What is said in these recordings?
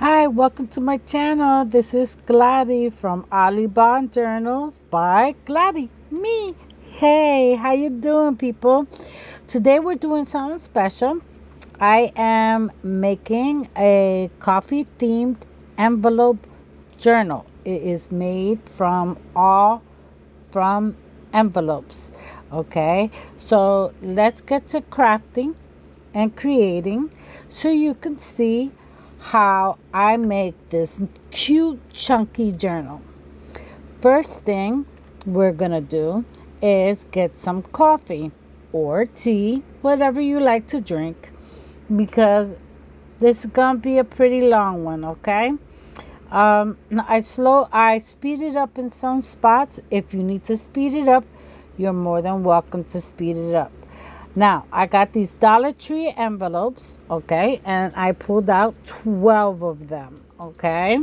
Hi, welcome to my channel. This is Gladys from Oddly Bound Journals by Gladys. Me. Hey, how you doing, people? Today we're doing something special. I am making a coffee themed envelope journal. It is made from envelopes. Okay, so let's get to crafting and creating so you can see how I make this cute chunky journal. First thing we're gonna do is get some coffee or tea, whatever you like to drink, because this is gonna be a pretty long one, okay? I speed it up in some spots. If you need to speed it up, you're more than welcome to speed it up. Now, I got these Dollar Tree envelopes, okay, and I pulled out 12 of them, okay.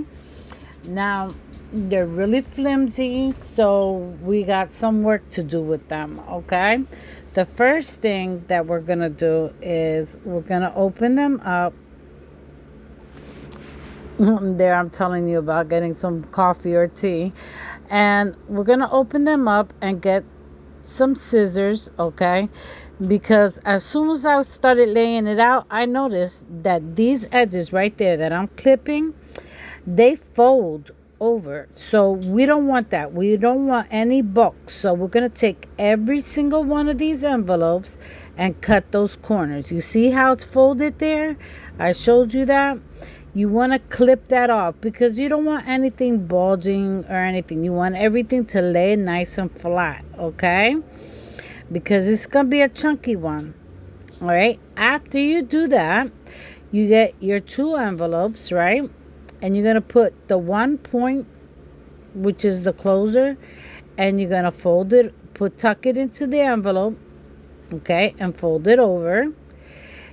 Now, they're really flimsy, so we got some work to do with them, okay. The first thing that we're gonna do is we're gonna open them up. There, I'm telling you about getting some coffee or tea, and we're gonna open them up and get some scissors, okay, because as soon as I started laying it out, I noticed that these edges right there that I'm clipping, they fold over. So we don't want that. We don't want any bulk. So we're going to take every single one of these envelopes and cut those corners. You see how it's folded there? I showed you that. You want to clip that off because you don't want anything bulging or anything. You want everything to lay nice and flat, okay? Because it's going to be a chunky one. All right. After you do that, you get your two envelopes, right? And you're going to put the one point, which is the closer, and you're going to fold it, tuck it into the envelope, okay, and fold it over.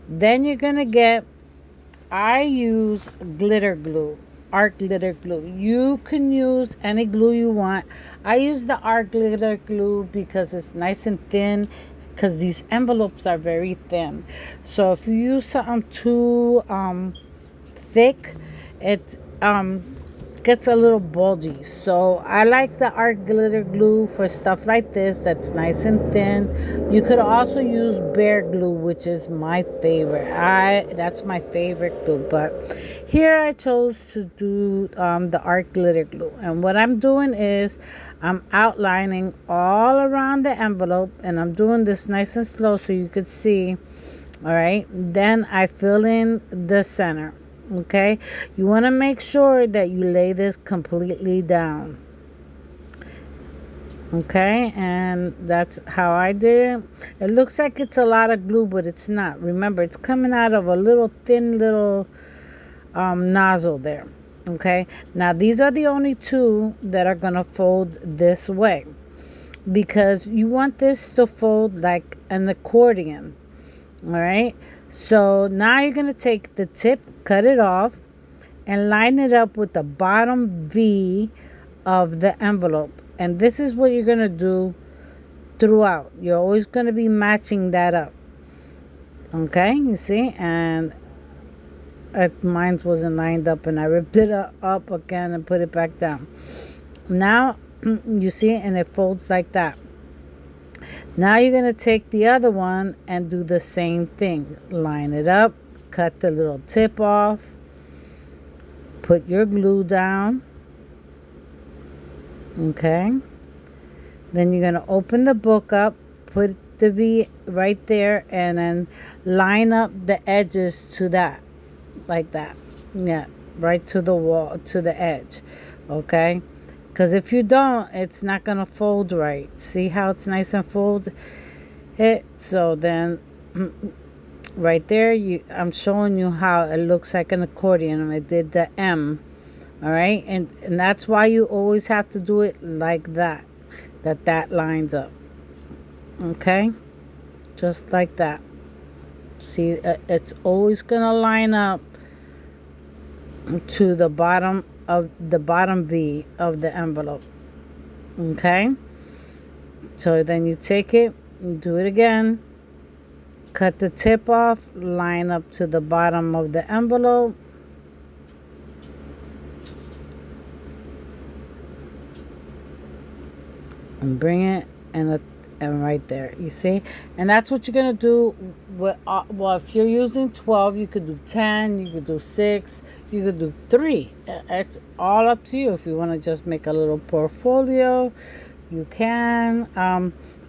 Then you're going to get, I use glitter glue, art glitter glue. You can use any glue you want. I use the art glitter glue because it's nice and thin, because these envelopes are very thin. So if you use something too thick, it gets a little bulgy. So I like the art glitter glue for stuff like this that's nice and thin. You could also use bear glue, which is my favorite. That's my favorite glue, but here I chose to do the art glitter glue. And what I'm doing is I'm outlining all around the envelope, and I'm doing this nice and slow so you could see. All right, then I fill in the center. Okay, you want to make sure that you lay this completely down. Okay, and that's how I did it. It looks like it's a lot of glue, but it's not. Remember, it's coming out of a little thin little nozzle there. Okay, now these are the only two that are gonna fold this way, because you want this to fold like an accordion. All right, so now you're going to take the tip, cut it off, and line it up with the bottom V of the envelope. And this is what you're going to do throughout. You're always going to be matching that up. Okay, you see? And mine wasn't lined up, and I ripped it up again and put it back down. Now, you see, and it folds like that. Now you're going to take the other one and do the same thing. Line it up, cut the little tip off, put your glue down. Okay. Then you're going to open the book up, put the V right there, and then line up the edges to that, like that. Yeah, right to the wall, to the edge. Okay. Because if you don't, it's not going to fold right. See how it's nice and fold it? So then right there, I'm showing you how it looks like an accordion. And I did the M. All right. And that's why you always have to do it like that. That lines up. Okay. Just like that. See, it's always going to line up to the bottom V of the envelope. Okay, so then you take it, you do it again, cut the tip off, line up to the bottom of the envelope, and bring it and right there, you see. And that's what you're gonna do with well, if you're using 12, you could do 10, you could do 6, you could do 3. It's all up to you. If you want to just make a little portfolio, you can.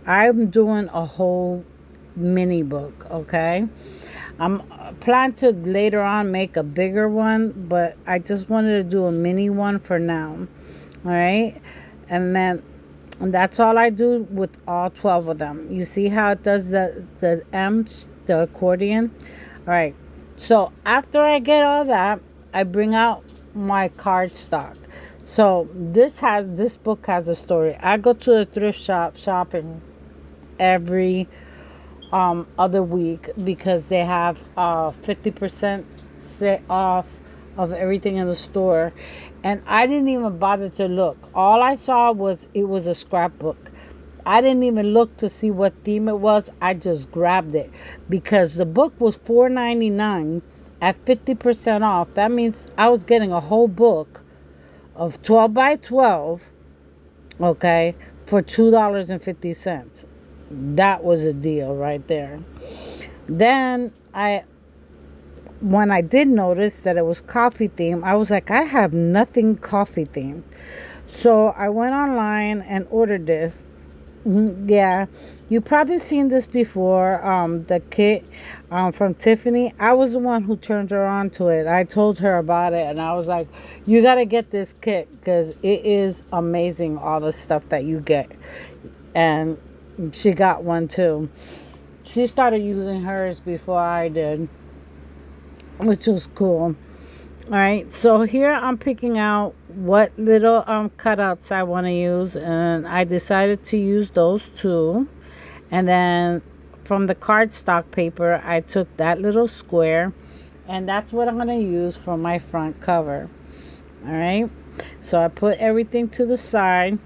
I'm doing a whole mini book, okay. I'm plan to later on make a bigger one, but I just wanted to do a mini one for now. All right. And then and that's all I do with all 12 of them. You see how it does the M, the accordion? All right. So after I get all that, I bring out my cardstock. So this book has a story. I go to a thrift shop shopping every other week because they have 50% off of everything in the store, and I didn't even bother to look. All I saw was it was a scrapbook. I didn't even look to see what theme it was. I just grabbed it because the book was $4.99 at 50% off. That means I was getting a whole book of 12 by 12, okay, for $2.50. That was a deal right there. Then when I did notice that it was coffee themed, I was like, I have nothing coffee themed. So I went online and ordered this. Yeah, you probably seen this before. The kit from Tiffany. I was the one who turned her on to it. I told her about it, and I was like, "You got to get this kit because it is amazing. All the stuff that you get." And she got one too. She started using hers before I did, which was cool. All right, so here I'm picking out what little cutouts I want to use, and I decided to use those two. And then from the cardstock paper, I took that little square, and that's what I'm going to use for my front cover. All right, so I put everything to the side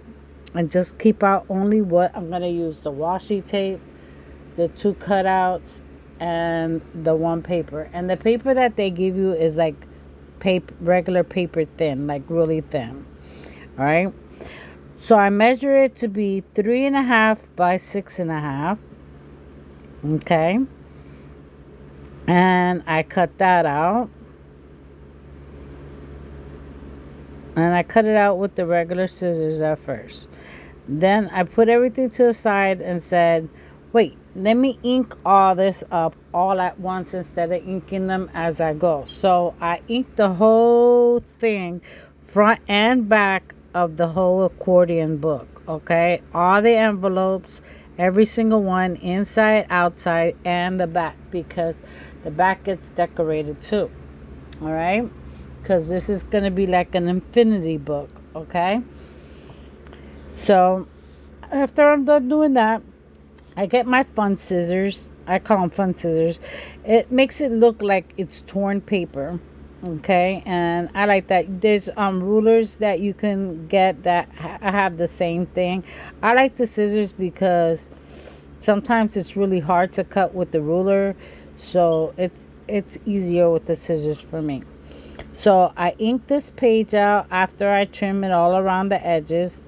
and just keep out only what I'm going to use: the washi tape, the two cutouts, and the one paper. And the paper that they give you is like regular paper thin, like really thin. All right, so I measure it to be 3.5 by 6.5. Okay, and I cut that out, and I cut it out with the regular scissors at first. Then I put everything to the side and said, wait, let me ink all this up all at once instead of inking them as I go. So I inked the whole thing, front and back of the whole accordion book, okay? All the envelopes, every single one, inside, outside, and the back, because the back gets decorated too, all right? Because this is going to be like an infinity book, okay? So after I'm done doing that, I get my fun scissors. I call them fun scissors. It makes it look like it's torn paper. Okay, and I like that. There's rulers that you can get that have the same thing. I like the scissors because sometimes it's really hard to cut with the ruler, so it's easier with the scissors for me. So I ink this page out after I trim it all around the edges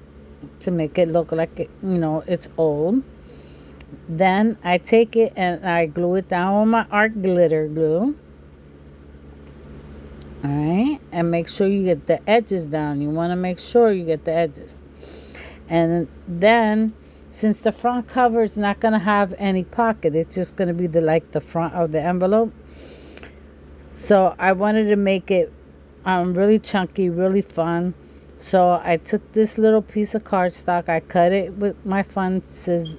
to make it look like it's old. Then I take it and I glue it down with my art glitter glue. All right, and make sure you get the edges down. You want to make sure you get the edges. And then, since the front cover is not going to have any pocket, it's just going to be the front of the envelope. So I wanted to make it really chunky, really fun. So I took this little piece of cardstock. I cut it with my fun scissors.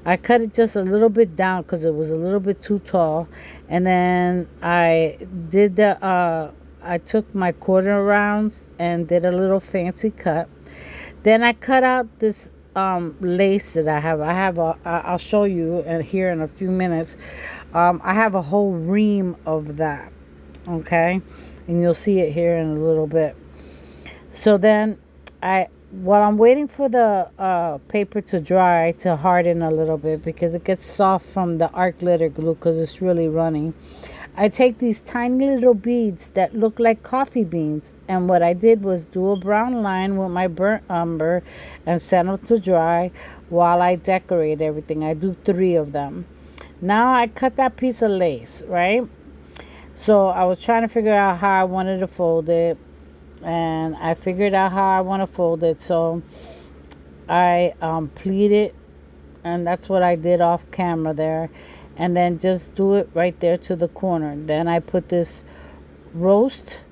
I cut it just a little bit down because it was a little bit too tall. And then I did I took my quarter rounds and did a little fancy cut. Then I cut out this lace that I have. I'll show you here in a few minutes. I have a whole ream of that. Okay. And you'll see it here in a little bit. So then while I'm waiting for the paper to dry, to harden a little bit because it gets soft from the art glitter glue because it's really runny, I take these tiny little beads that look like coffee beans, and what I did was do a brown line with my burnt umber and send them to dry while I decorate everything. I do 3 of them. Now I cut that piece of lace, right? So I was trying to figure out how I wanted to fold it, and I figured out how I want to fold it. So I pleat it, and that's what I did off camera there, and then just do it right there to the corner. Then I put this roast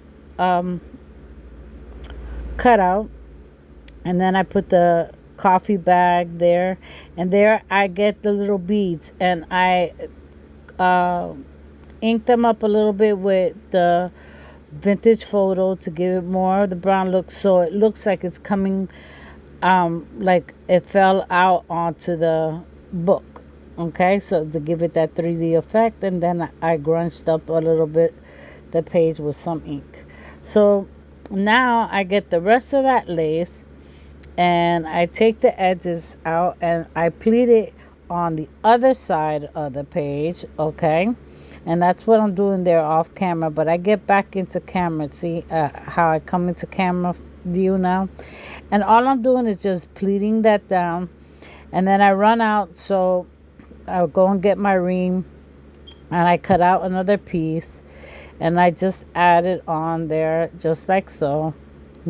cutout, and then I put the coffee bag there, and there I get the little beads, and I uh, ink them up a little bit with the vintage photo to give it more of the brown look, so it looks like it's coming like it fell out onto the book. Okay, so to give it that 3D effect, and then I grunched up a little bit the page with some ink. So now I get the rest of that lace, and I take the edges out and I pleat it on the other side of the page. Okay, and that's what I'm doing there off camera, but I get back into camera. See how I come into camera view now, and all I'm doing is just pleating that down, and then I run out, so I'll go and get my ream, and I cut out another piece, and I just add it on there just like so.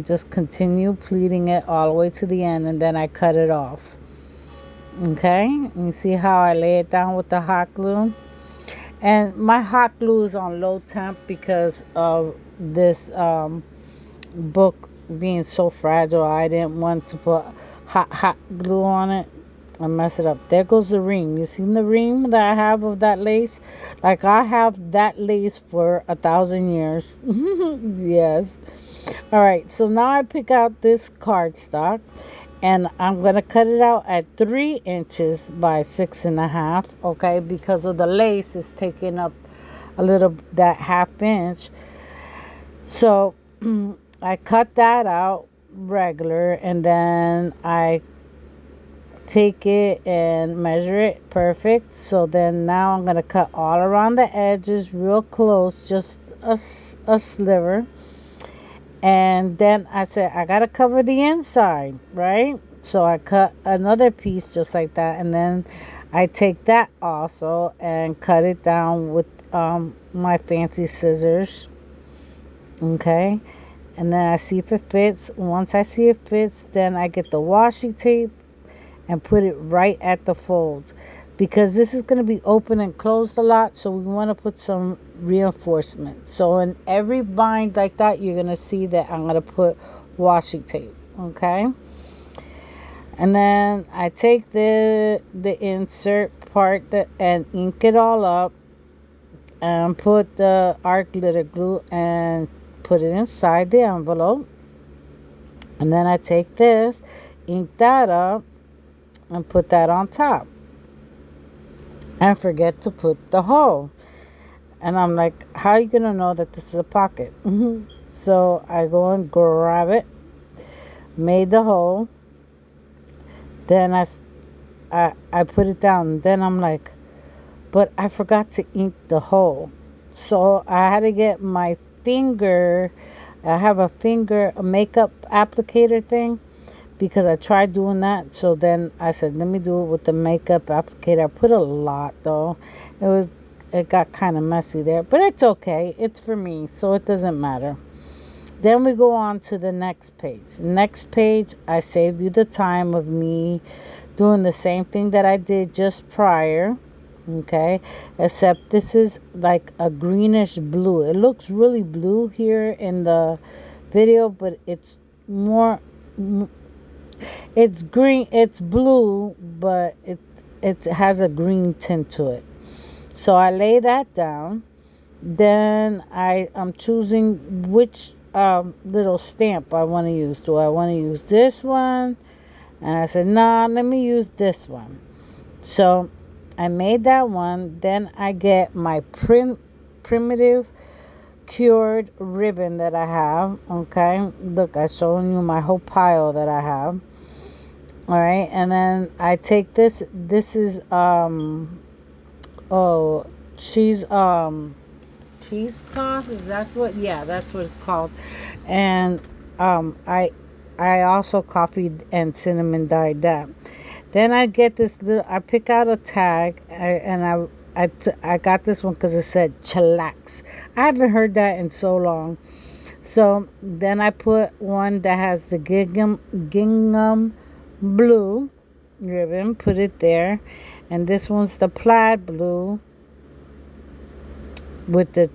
Just continue pleating it all the way to the end, and then I cut it off. Okay, you see how I lay it down with the hot glue, and my hot glue is on low temp because of this book being so fragile. I didn't want to put hot glue on it and mess it up. There goes the ream. You seen the ream that I have of that lace? Like, I have that lace for 1,000 years. Yes. All right, so now I pick out this cardstock, and I'm gonna cut it out at 3 inches by 6.5. Okay, because of the lace is taking up a little, that ½ inch. So I cut that out regular, and then I take it and measure it perfect. So then now I'm going to cut all around the edges real close, just a sliver. And then I said, I got to cover the inside, right? So I cut another piece just like that, and then I take that also and cut it down with my fancy scissors. Okay, and then I see if it fits. Once I see it fits, then I get the washi tape and put it right at the fold, because this is going to be open and closed a lot, so we want to put some reinforcement. So in every bind like that, you're going to see that I'm going to put washi tape. Okay, and then I take the insert part and ink it all up, and put the art glitter glue and put it inside the envelope. And then I take this, ink that up, and put that on top, and forget to put the hole. And I'm like, how are you gonna know that this is a pocket? So I go and grab it, made the hole, then I put it down. Then I'm like, but I forgot to ink the hole. So I had to get my finger. I have a makeup applicator thing, because I tried doing that. So then I said, let me do it with the makeup applicator. I put a lot though. It got kind of messy there, but it's okay. It's for me, so it doesn't matter. Then we go on to the next page. Next page, I saved you the time of me doing the same thing that I did just prior. Okay, except this is like a greenish blue. It looks really blue here in the video, but it's more, it's green, it's blue, but it has a green tint to it. So I lay that down. Then I'm choosing which little stamp I want to use. Do I want to use this one? And I said, nah, let me use this one. So I made that one. Then I get my primitive cured ribbon that I have. Okay, look, I'm showing you my whole pile that I have. All right, and then I take this. This is she's cheesecloth. Is that what? Yeah, that's what it's called. And I also coffee and cinnamon dyed that. Then I get this little. I pick out a tag, and I got this one because it said chillax. I haven't heard that in so long. So then I put one that has the gingham blue ribbon. Put it there, and this one's the plaid blue with the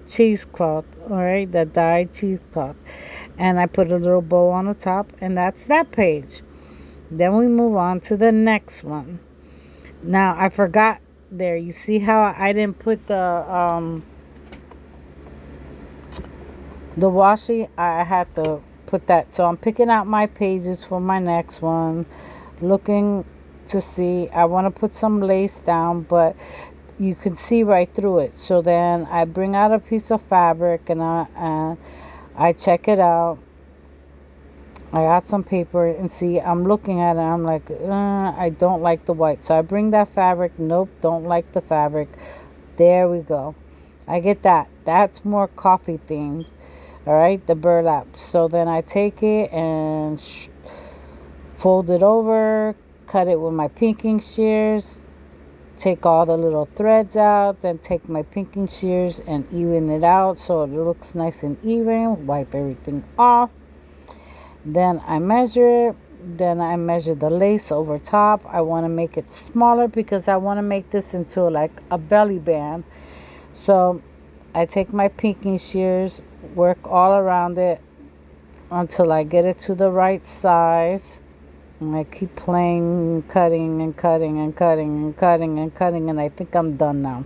cheesecloth, all right, the dyed cheesecloth. And I put a little bow on the top, and that's that page. Then we move on to the next one. Now, I forgot there. You see how I didn't put the washi? I had to put that. So I'm picking out my pages for my next one. Looking to see. I want to put some lace down, but you can see right through it. So then I bring out a piece of fabric and I check it out. I got some paper and see, I'm looking at it. I'm like, I don't like the white. So I bring that fabric. Nope, don't like the fabric. There we go. I get that. That's more coffee themed. All right, the burlap. So then I take it and fold it over, cut it with my pinking shears, take all the little threads out, then take my pinking shears and even it out so it looks nice and even. Wipe everything off. Then I measure it. Then I measure the lace over top. I want to make it smaller because I want to make this into like a belly band. So I take my pinking shears, work all around it until I get it to the right size. And I keep playing, cutting and cutting and cutting and cutting and cutting, and I think I'm done now.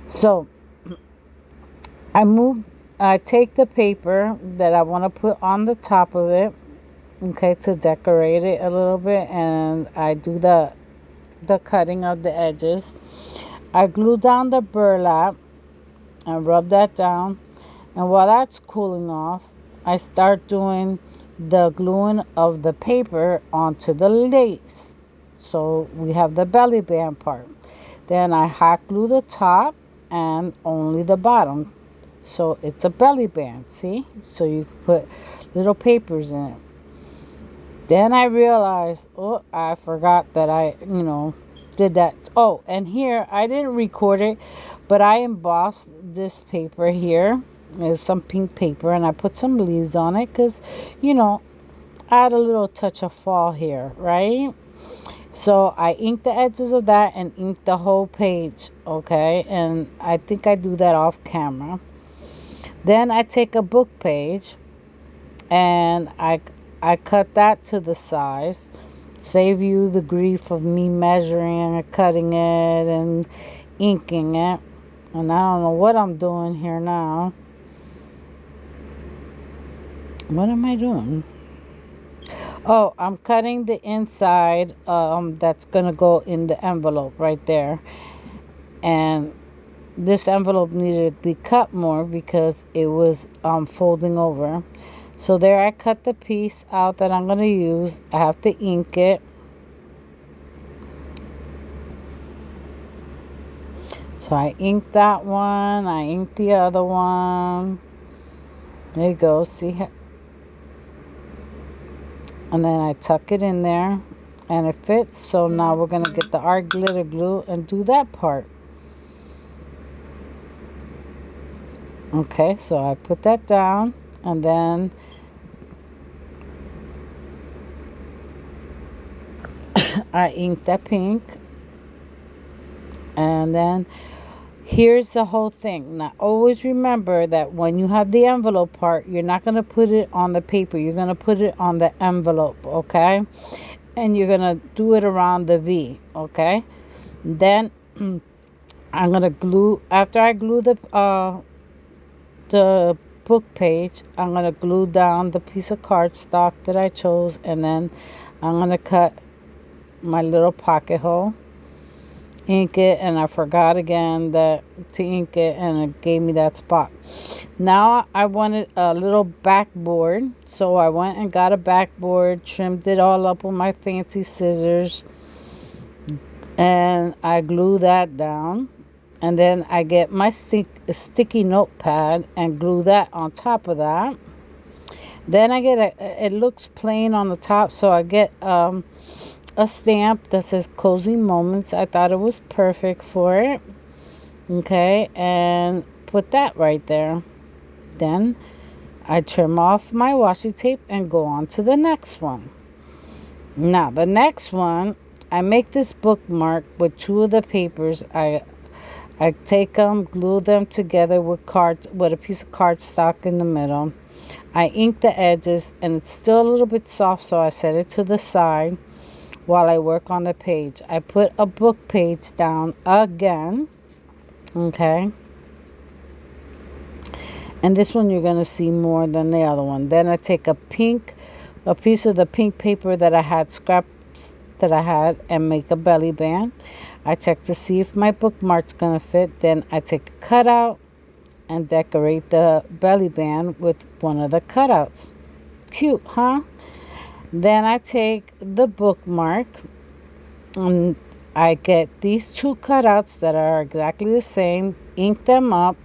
So I take the paper that I want to put on the top of it, okay, to decorate it a little bit, and I do the cutting of the edges. I glue down the burlap and rub that down, and while that's cooling off, I start doing the gluing of the paper onto the lace. So we have the belly band part. Then I hot glue the top and only the bottom. So it's a belly band, see? So you put little papers in it. Then I realized, oh, I forgot that I, did that. Oh, and here, I didn't record it, but I embossed this paper here. There's some pink paper, and I put some leaves on it because, add a little touch of fall here, right? So I ink the edges of that and ink the whole page, okay? And I think I do that off camera. Then I take a book page and I cut that to the size. Save you the grief of me measuring and cutting it and inking it. And I don't know what I'm doing here now. What am I doing? Oh, I'm cutting the inside that's going to go in the envelope right there. And this envelope needed to be cut more because it was folding over. So there I cut the piece out that I'm going to use. I have to ink it. So I inked that one. I inked the other one. There you go. See? And then I tuck it in there. And it fits. So now we're going to get the art glitter glue and do that part. Okay, so I put that down. And then I ink that pink. And then here's the whole thing. Now, always remember that when you have the envelope part, you're not going to put it on the paper. You're going to put it on the envelope, okay? And you're going to do it around the V, okay? Then I'm going to glue, after I glue the book page, I'm going to glue down the piece of cardstock that I chose, and then I'm going to cut my little pocket hole, ink it, and I forgot again that to ink it, and it gave me that spot. Now I wanted a little backboard, so I went and got a backboard, trimmed it all up with my fancy scissors, and I glued that down. And then I get my sticky notepad and glue that on top of that. Then I get it looks plain on the top, so I get a stamp that says Cozy Moments. I thought it was perfect for it. Okay, and put that right there. Then I trim off my washi tape and go on to the next one. Now, the next one, I make this bookmark with two of the papers. I take them, glue them together with a piece of cardstock in the middle. I ink the edges, and it's still a little bit soft, so I set it to the side while I work on the page. I put a book page down again, okay? And this one you're going to see more than the other one. Then I take a piece of the pink paper that I had, scraps that I had, and make a belly band. I check to see if my bookmark's going to fit. Then I take a cutout and decorate the belly band with one of the cutouts. Cute, huh? Then I take the bookmark and I get these two cutouts that are exactly the same, ink them up,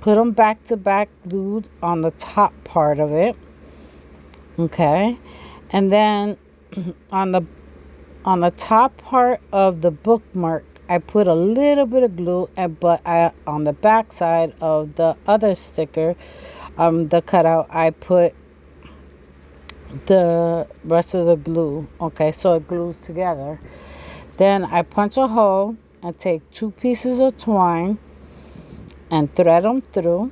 put them back to back glued on the top part of it. Okay? And then on the top part of the bookmark, I put a little bit of glue, but on the back side of the other sticker, the cutout, I put the rest of the glue. Okay, so it glues together. Then I punch a hole and take two pieces of twine and thread them through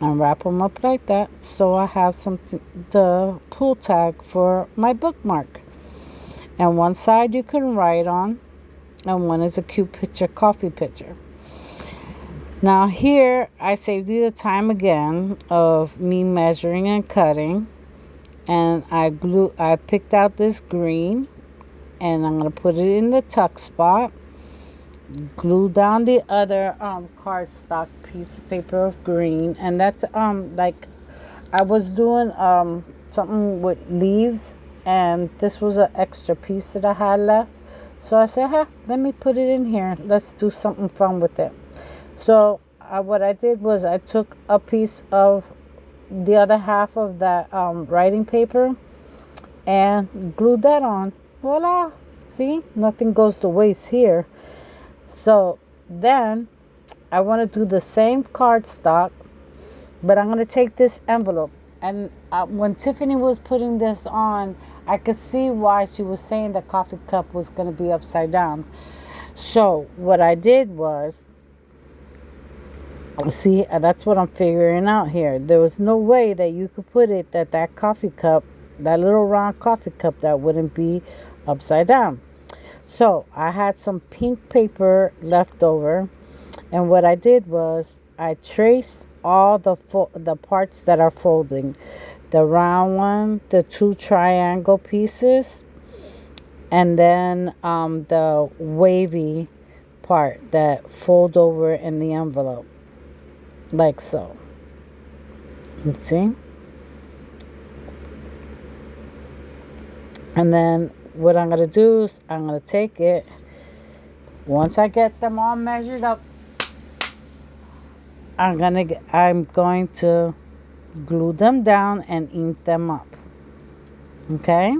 and wrap them up like that, so I have something, the pull tag for my bookmark. And one side you can write on, and one is a cute picture, coffee picture. Now here I saved you the time again of me measuring and cutting, and I picked out this green, and I'm going to put it in the tuck spot. Glue down the other cardstock piece of paper of green, and that's like I was doing something with leaves, and this was an extra piece that I had left, so I said, let me put it in here, let's do something fun with it. So what I did was I took a piece of the other half of that writing paper and glued that on. Voila, see, nothing goes to waste here. So then I want to do the same cardstock, but I'm going to take this envelope. And when Tiffany was putting this on, I could see why she was saying the coffee cup was going to be upside down. So what I did was, see, that's what I'm figuring out here. There was no way that you could put it that coffee cup, that little round coffee cup, that wouldn't be upside down. So I had some pink paper left over, and what I did was I traced all the parts that are folding, the round one, the two triangle pieces, and then the wavy part that fold over in the envelope, like so. Let's see. And then what I'm going to do is I'm going to take it, once I get them all measured up, I'm going to glue them down and ink them up. Okay?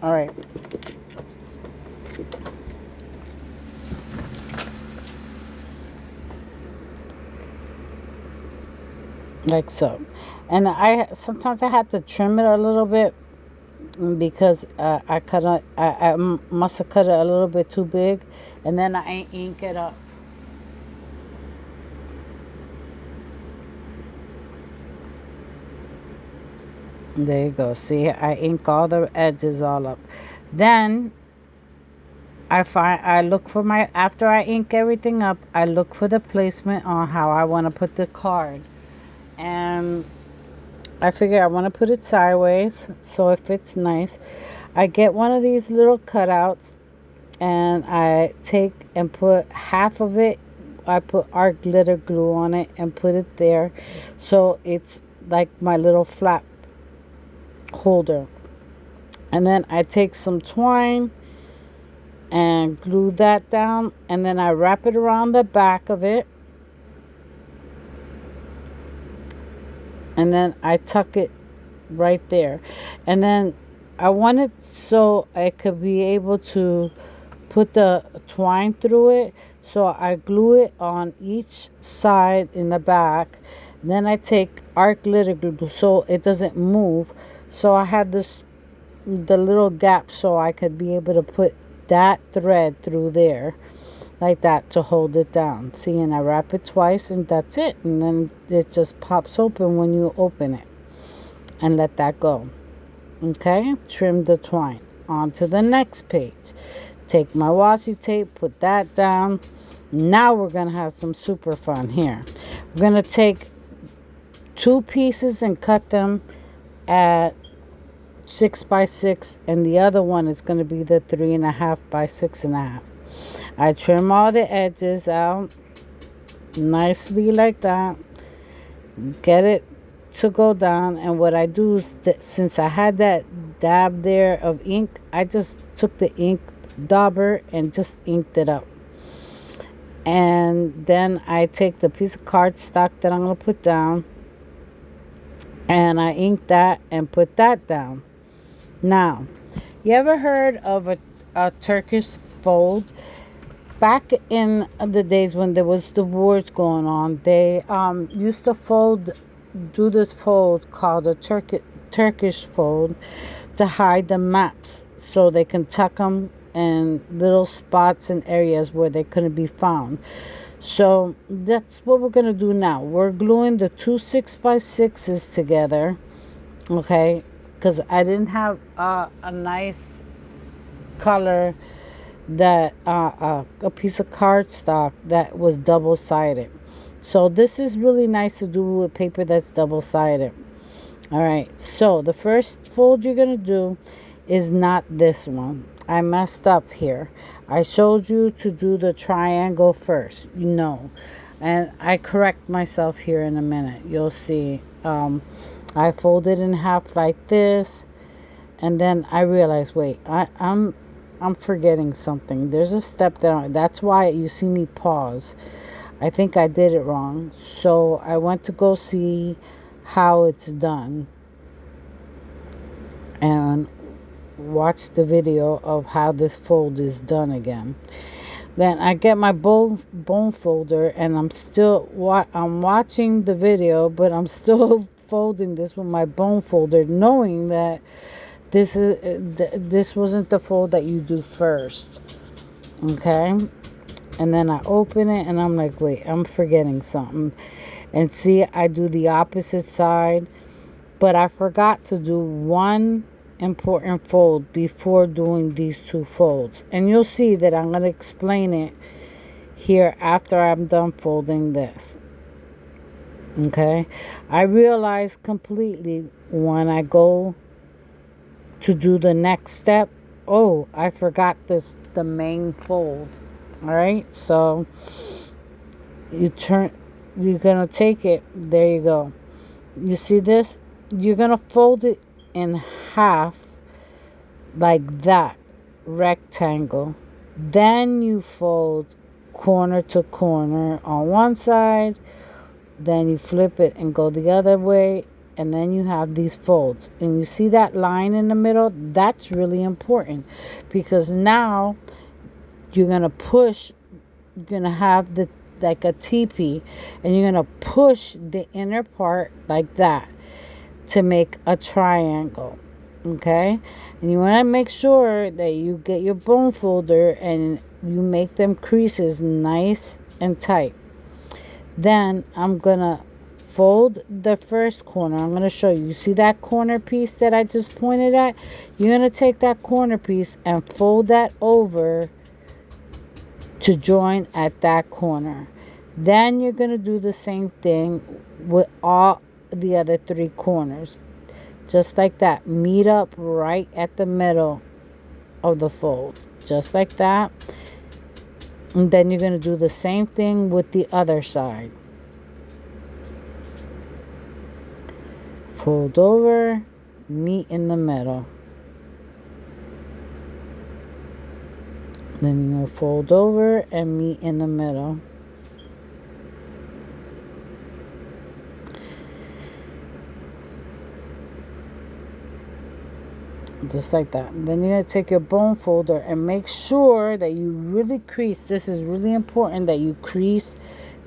All right. Like so. And sometimes I have to trim it a little bit because I must have cut it a little bit too big, and then I ink it up. There you go. See, I ink all the edges all up. Then I look for after I ink everything up, I look for the placement on how I want to put the card. And I figure I want to put it sideways so it fits nice. I get one of these little cutouts, and I take and put half of it, I put art glitter glue on it and put it there, so it's like my little flap holder. And then I take some twine and glue that down, and then I wrap it around the back of it, and then I tuck it right there. And then I want it so I could be able to put the twine through it, so I glue it on each side in the back. Then I take arc glitter glue so it doesn't move, so I had the little gap so I could be able to put that thread through there like that to hold it down. See, and I wrap it twice and that's it, and then it just pops open when you open it, and let that go. Okay, trim the twine. On to the next page. Take my washi tape, put that down. Now we're gonna have some super fun here. We're gonna take 2 pieces and cut them at 6 by 6, and the other one is going to be the 3.5 by 6.5. I trim all the edges out nicely like that, get it to go down. And what I do is that since I had that dab there of ink, I just took the ink dauber and just inked it up. And then I take the piece of cardstock that I'm going to put down, and I ink that and put that down. Now, you ever heard of a Turkish fold? Back in the days when there was the wars going on, they used to do this fold called a Turkish fold to hide the maps, so they can tuck them in little spots and areas where they couldn't be found. So that's what we're gonna do now. We're gluing the 2 6 by 6s together, okay? Because I didn't have a nice color that a piece of cardstock that was double-sided. So this is really nice to do with paper that's double-sided. All right, so the first fold you're gonna do is not this one. I messed up here. I showed you to do the triangle first, and I correct myself here in a minute. You'll see. I fold it in half like this, and then I realize, wait, I'm forgetting something. There's a step that's why you see me pause. I think I did it wrong, so I went to go see how it's done and watch the video of how this fold is done again. Then I get my bone folder, and I'm watching the video, but I'm still folding this with my bone folder, knowing that this wasn't the fold that you do first. Okay, and then I open it, and I'm like, wait, I'm forgetting something. And see, I do the opposite side, but I forgot to do one important fold before doing these 2 folds, and you'll see that I'm going to explain it here after I'm done folding this. Okay, I realize completely when I go to do the next step, oh, I forgot the main fold. All right, so you're gonna take it, there you go. You see this? You're gonna fold it in half like that, rectangle. Then you fold corner to corner on one side, then you flip it and go the other way, and then you have these folds. And you see that line in the middle? That's really important, because now you're gonna have like a teepee, and you're gonna push the inner part like that to make a triangle. Okay, and you want to make sure that you get your bone folder and you make them creases nice and tight. Then I'm gonna fold the first corner. I'm gonna show you. You see that corner piece that I just pointed at? You're gonna take that corner piece and fold that over to join at that corner. Then you're gonna do the same thing with all the other 3 corners, just like that. Meet up right at the middle of the fold, just like that. And then you're going to do the same thing with the other side. Fold over, meet in the middle. Then you're going to fold over and meet in the middle. Just like that. Then you're going to take your bone folder and make sure that you really crease. This is really important that you crease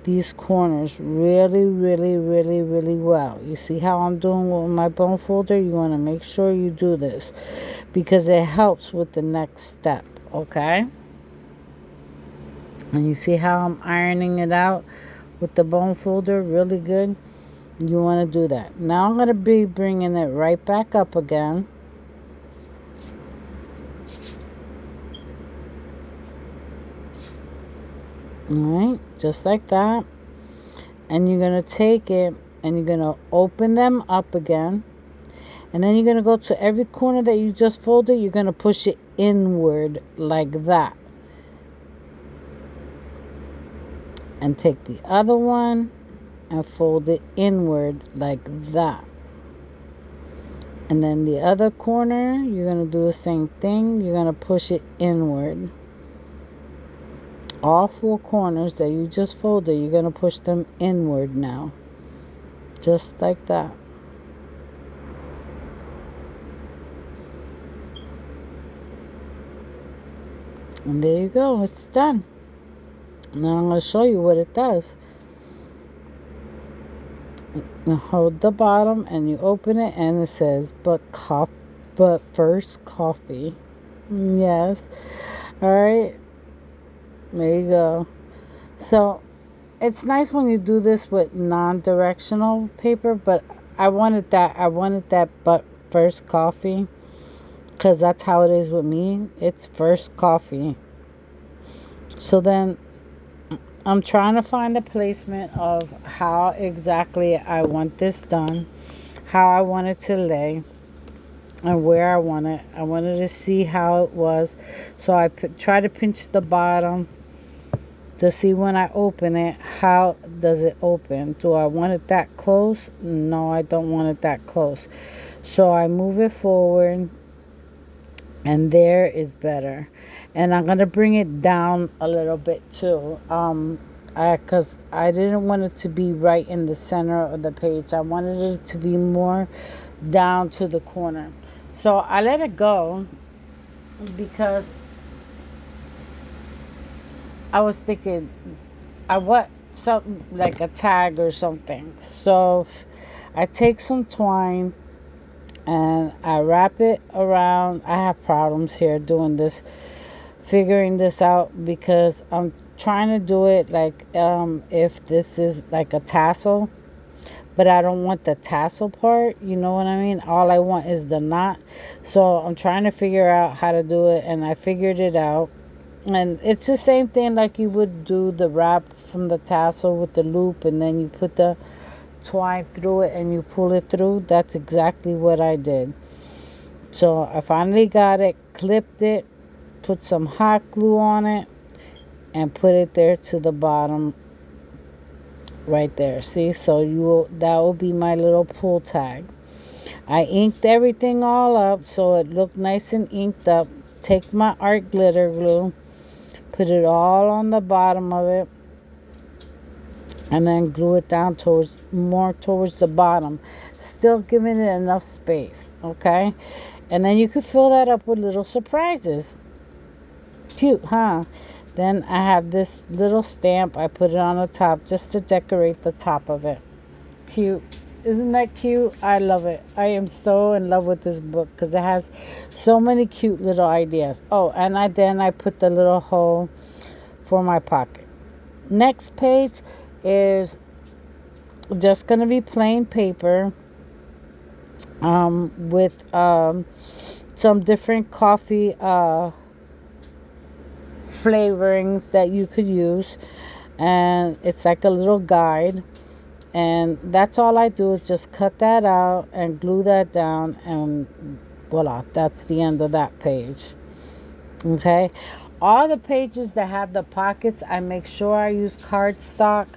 these corners really, really, really, really well. You see how I'm doing with my bone folder? You want to make sure you do this because it helps with the next step, okay? And you see how I'm ironing it out with the bone folder really good? You want to do that. Now I'm going to be bringing it right back up again. Alright, just like that. And you're going to take it and you're going to open them up again. And then you're going to go to every corner that you just folded. You're going to push it inward like that. And take the other one and fold it inward like that. And then the other corner, you're going to do the same thing. You're going to push it inward. All 4 corners that you just folded, you're going to push them inward now. Just like that. And there you go. It's done. Now I'm going to show you what it does. You hold the bottom and you open it and it says, but first coffee. Yes. Alright. There you go. So it's nice when you do this with non-directional paper, but I wanted that but first coffee because that's how it is with me. It's first coffee. So then I'm trying to find the placement of how exactly I want this done, how I want it to lay, and where I want it. I wanted to see how it was. So I try to pinch the bottom to see when I open it, how does it open? Do I want it that close? No, I don't want it that close. So I move it forward, and there is better. And I'm going to bring it down a little bit too. Because I didn't want it to be right in the center of the page. I wanted it to be more down to the corner. So I let it go because I was thinking I want something like a tag or something. So I take some twine and I wrap it around. I have problems here doing this, figuring this out because I'm trying to do it like if this is like a tassel, but I don't want the tassel part, you know what I mean? All I want is the knot. So I'm trying to figure out how to do it, and I figured it out. And it's the same thing like you would do the wrap from the tassel with the loop, and then you put the twine through it and you pull it through. That's exactly what I did. So I finally got it, clipped it, put some hot glue on it, and put it there to the bottom right there. See, so that will be my little pull tag. I inked everything all up so it looked nice and inked up. Take my art glitter glue, put it all on the bottom of it, and then glue it down towards the bottom, still giving it enough space. Okay, and then you could fill that up with little surprises. Cute, huh? Then I have this little stamp. I put it on the top just to decorate the top of it. Cute. Isn't that cute? I love it. I am so in love with this book because it has so many cute little ideas. Oh, and I put the little hole for my pocket. Next page is just going to be plain paper with some different coffee flavorings that you could use, and it's like a little guide, and that's all I do is just cut that out and glue that down, and voila, that's the end of that page. Okay, all the pages that have the pockets, I make sure I use cardstock.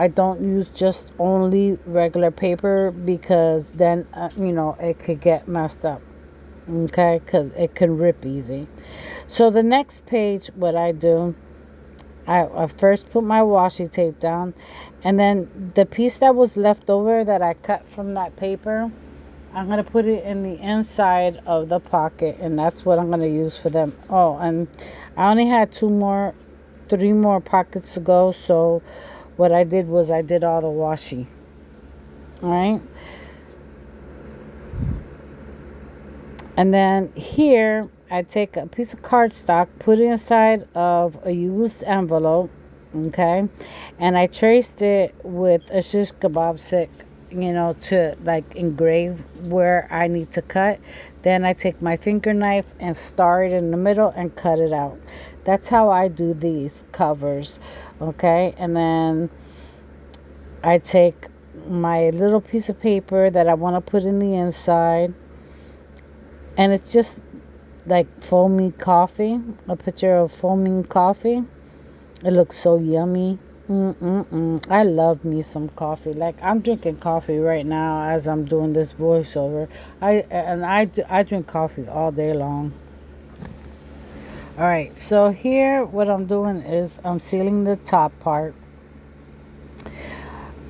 I don't use just only regular paper, because then, it could get messed up. Okay, because it can rip easy. So the next page, what I do, I first put my washi tape down, and then the piece that was left over that I cut from that paper, I'm going to put it in the inside of the pocket, and that's what I'm going to use for them. Oh, and I only had 3 more pockets to go, so what I did was I did all the washi. All right. And then here, I take a piece of cardstock, put it inside of a used envelope, okay? And I traced it with a shish kebab stick, to like engrave where I need to cut. Then I take my finger knife and star it in the middle and cut it out. That's how I do these covers, okay? And then I take my little piece of paper that I want to put in the inside, and it's just like foamy coffee, a picture of foaming coffee. It looks so yummy. I love me some coffee. Like, I'm drinking coffee right now as I'm doing this voiceover. I drink coffee all day long. All right, so here what I'm doing is I'm sealing the top part,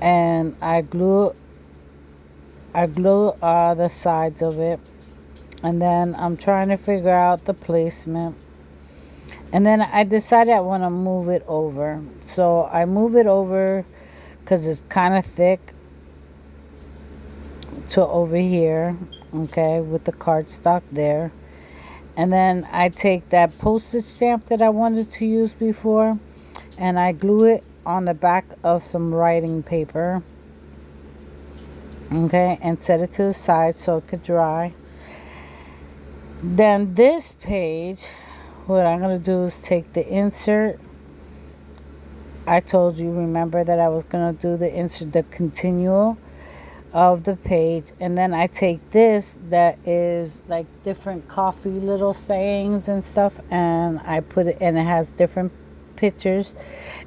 and I glue the sides of it, and then I'm trying to figure out the placement. And then I decided I want to move it over. So I move it over because it's kind of thick to over here, okay, with the cardstock there. And then I take that postage stamp that I wanted to use before, and I glue it on the back of some writing paper, okay, and set it to the side so it could dry. Then this page, what I'm going to do is take the insert. I told you, remember, that I was going to do the insert, the continual of the page. And then I take this that is like different coffee little sayings and stuff, and I put it, and it has different pictures,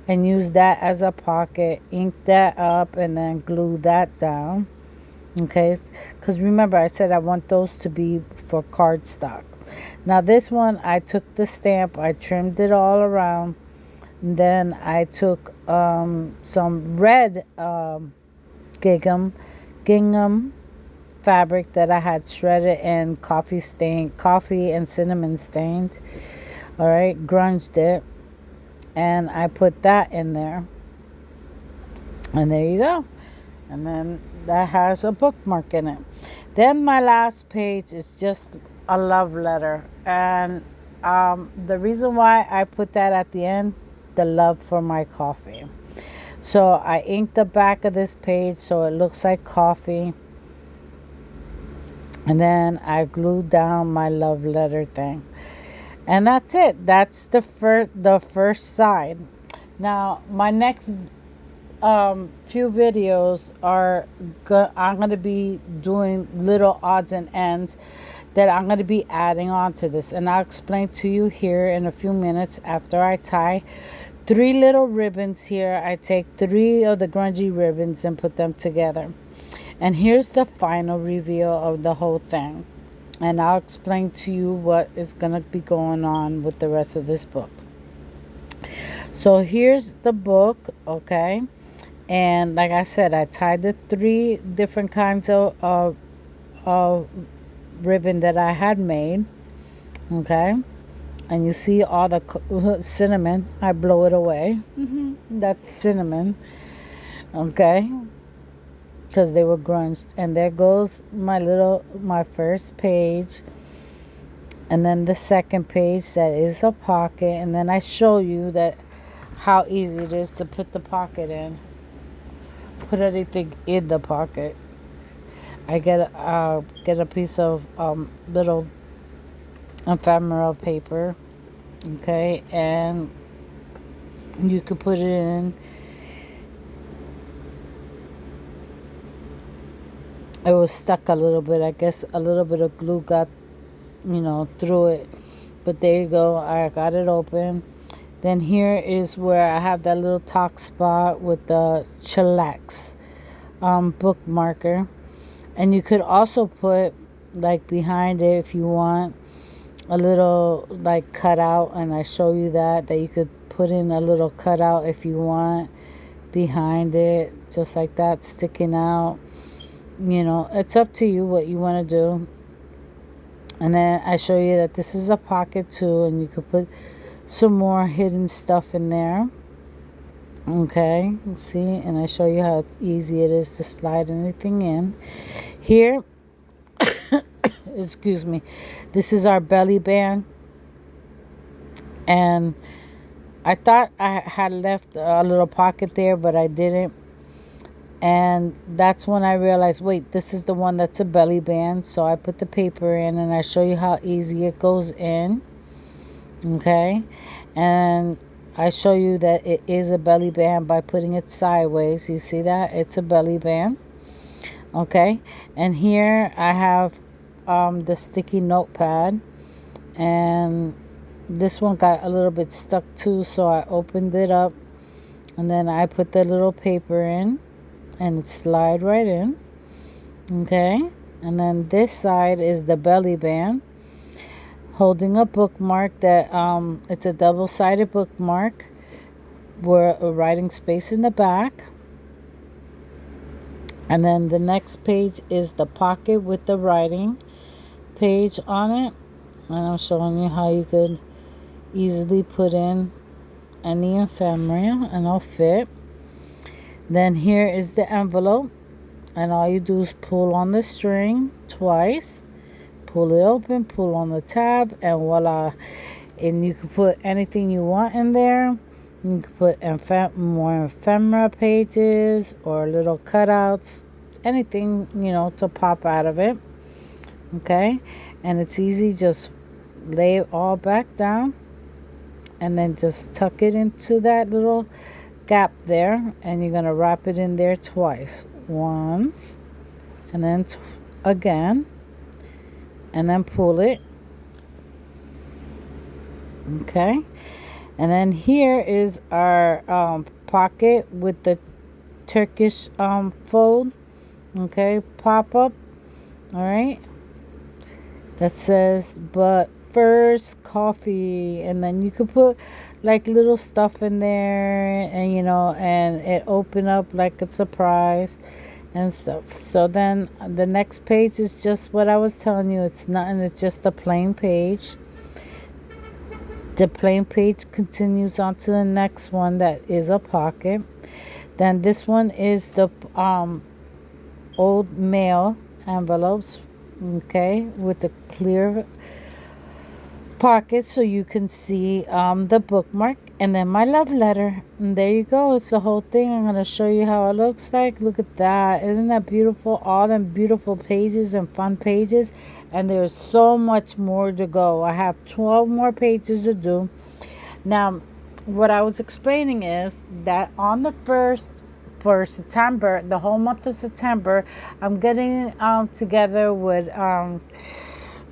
and use that as a pocket, ink that up, and then glue that down. Okay, because remember I said I want those to be for cardstock. Now this one, I took the stamp, I trimmed it all around, and then I took some red gingham fabric that I had shredded and coffee and cinnamon stained. All right, grunged it, and I put that in there, and there you go. And then that has a bookmark in it. Then my last page is just a love letter, and the reason why I put that at the end, the love for my coffee. So I inked the back of this page so it looks like coffee, and then I glued down my love letter thing, and that's it. That's the first side. Now my next few videos are I'm going to be doing little odds and ends that I'm going to be adding on to this, and I'll explain to you here in a few minutes. After I tie 3 little ribbons here, I take 3 of the grungy ribbons and put them together, and here's the final reveal of the whole thing, and I'll explain to you what is going to be going on with the rest of this book. So here's the book, okay? And like I said, I tied the 3 different kinds of ribbon that I had made, okay? And you see all the cinnamon. I blow it away. That's cinnamon, okay? Because they were grunged. And there goes my first page. And then the second page, that is a pocket. And then I show you that how easy it is to put the pocket in. Put anything in the pocket. I get a piece of little ephemeral paper, okay, and you could put it in. It was stuck a little bit. I guess a little bit of glue got, through it. But there you go. I got it open, Then here is where I have that little talk spot with the chillax bookmarker. And you could also put like behind it, if you want, a little like cutout, and I show you that you could put in a little cutout if you want behind it, just like that, sticking out. It's up to you what you want to do. And then I show you that this is a pocket too, and you could put some more hidden stuff in there. Okay, see, and I show you how easy it is to slide anything in. Here, excuse me, this is our belly band. And I thought I had left a little pocket there, but I didn't. And that's when I realized, wait, this is the one that's a belly band. So I put the paper in, and I show you how easy it goes in. Okay, and I show you that it is a belly band by putting it sideways. You see that? It's a belly band. Okay, and here I have the sticky notepad, and this one got a little bit stuck too, so I opened it up, and then I put the little paper in, and it slide right in. Okay, and then this side is the belly band, holding a bookmark that it's a double-sided bookmark with a writing space in the back. And then the next page is the pocket with the writing page on it, and I'm showing you how you could easily put in any ephemera and it'll fit. Then here is the envelope, and all you do is pull on the string twice, pull it open, pull on the tab, and voila. And you can put anything you want in there. You can put more ephemera pages or little cutouts, anything, to pop out of it. Okay, and it's easy. Just lay it all back down, and then just tuck it into that little gap there, and you're going to wrap it in there twice. Once, and then again, and then pull it. Okay, and then here is our pocket with the Turkish fold. Okay, pop up. All right, that says, but first coffee. And then you could put like little stuff in there, and and it open up like a surprise and stuff. So then the next page is just what I was telling you. It's nothing. It's just a plain page. The plain page continues on to the next one that is a pocket. Then this one is the old mail envelopes, okay, with the clear pocket so you can see the bookmark, and then my love letter, and there you go. It's the whole thing. I'm going to show you how it looks like. Look at that. Isn't that beautiful? All them beautiful pages and fun pages, and there's so much more to go. I have 12 more pages to do. Now, what I was explaining is that on the 1st for September, the whole month of September, I'm getting together with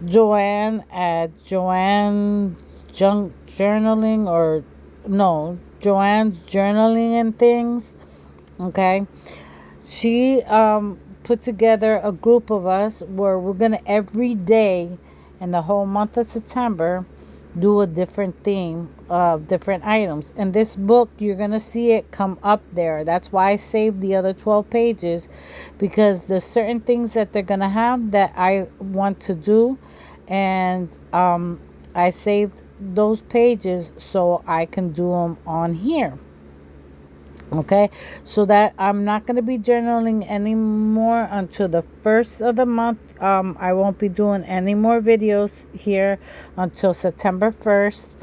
Joanne at Joanne's Journaling, or no, Joanne's Journaling and Things. Okay, she put together a group of us where we're gonna every day in the whole month of September do a different theme of different items. And this book, you're gonna see it come up there. That's why I saved the other 12 pages, because there's certain things that they're gonna have that I want to do, and I saved those pages so I can do them on here. Okay, so that I'm not going to be journaling anymore until the 1st of the month. I won't be doing any more videos here until September 1st,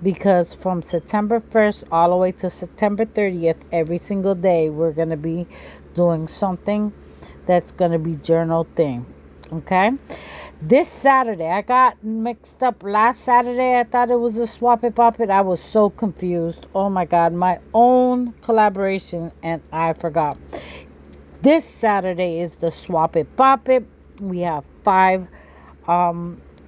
because from September 1st all the way to September 30th, every single day we're going to be doing something that's going to be journal thing. Okay, this Saturday, I got mixed up. Last Saturday, I thought it was a Swap It Pop It. I was so confused. Oh my God, my own collaboration, and I forgot. This Saturday is the Swap It Pop It. We have 5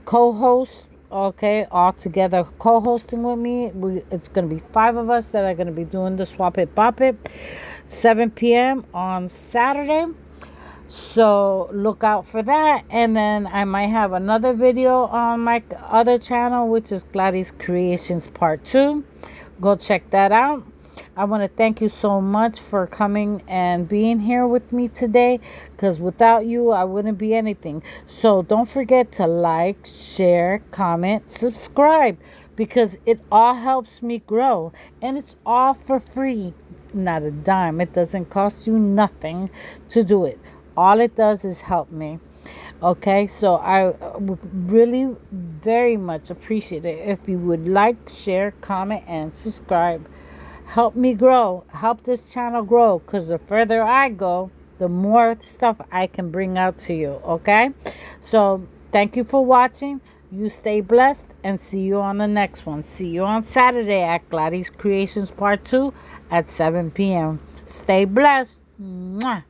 co-hosts okay, all together co-hosting with me. It's going to be 5 of us that are going to be doing the Swap It Bop It, 7 p.m. on Saturday. So look out for that. And then I might have another video on my other channel, which is Clari's Creations Part 2. Go check that out. I want to thank you so much for coming and being here with me today, because without you, I wouldn't be anything. So don't forget to like, share, comment, subscribe, because it all helps me grow. And it's all for free. Not a dime. It doesn't cost you nothing to do it. All it does is help me. Okay, so I would really very much appreciate it if you would like, share, comment, and subscribe. Help me grow. Help this channel grow, because the further I go, the more stuff I can bring out to you. Okay, so thank you for watching. You stay blessed, and see you on the next one. See you on Saturday at Clari's Creations Part 2 at 7 p.m. Stay blessed. Mwah.